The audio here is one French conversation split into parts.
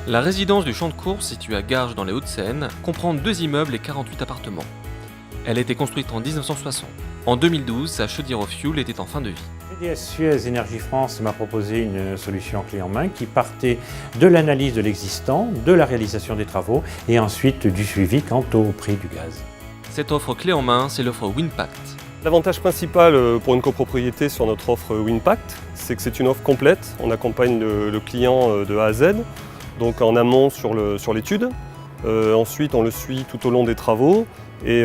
La résidence du Champ de Course, située à Garges dans les Hauts-de-Seine, comprend 2 immeubles et 48 appartements. Elle a été construite en 1960. En 2012, sa chaudière au fioul était en fin de vie. GDF Suez Énergie France m'a proposé une solution clé en main qui partait de l'analyse de l'existant, de la réalisation des travaux et ensuite du suivi quant au prix du gaz. Cette offre clé en main, c'est l'offre Winpact. L'avantage principal pour une copropriété sur notre offre Winpact, c'est que c'est une offre complète. On accompagne le client de A à Z, donc en amont sur l'étude. Ensuite, on le suit tout au long des travaux et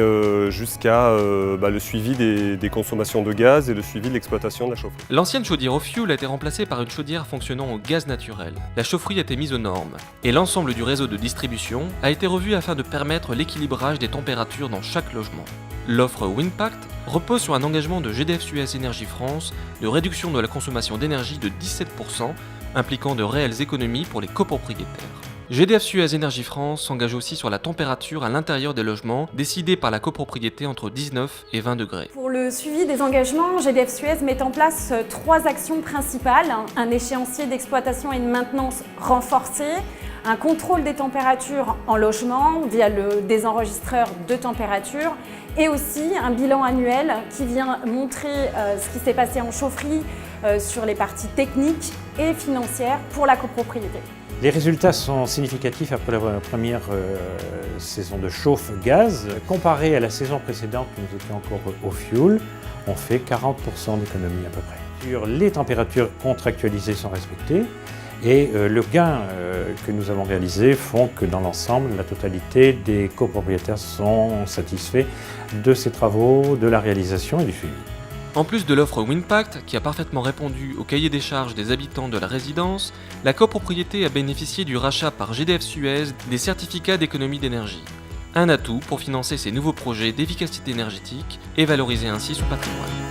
jusqu'à le suivi des consommations de gaz et le suivi de l'exploitation de la chaufferie. L'ancienne chaudière au fioul a été remplacée par une chaudière fonctionnant au gaz naturel. La chaufferie a été mise aux normes et l'ensemble du réseau de distribution a été revu afin de permettre l'équilibrage des températures dans chaque logement. L'offre Winpact repose sur un engagement de GDF Suez Énergie France de réduction de la consommation d'énergie de 17%, impliquant de réelles économies pour les copropriétaires. GDF Suez Énergie France s'engage aussi sur la température à l'intérieur des logements, décidée par la copropriété entre 19 et 20 degrés. Pour le suivi des engagements, GDF Suez met en place 3 actions principales. Un échéancier d'exploitation et de maintenance renforcé, un contrôle des températures en logement via le désenregistreur de température et aussi un bilan annuel qui vient montrer ce qui s'est passé en chaufferie sur les parties techniques et financières pour la copropriété. Les résultats sont significatifs après la première saison de chauffe-gaz. Comparé à la saison précédente où nous étions encore au fioul, on fait 40% d'économie à peu près. Sur les températures contractualisées sont respectées et le gain que nous avons réalisé font que dans l'ensemble, la totalité des copropriétaires sont satisfaits de ces travaux, de la réalisation et du suivi. En plus de l'offre Winpact, qui a parfaitement répondu au cahier des charges des habitants de la résidence, la copropriété a bénéficié du rachat par GDF Suez des certificats d'économie d'énergie. Un atout pour financer ses nouveaux projets d'efficacité énergétique et valoriser ainsi son patrimoine.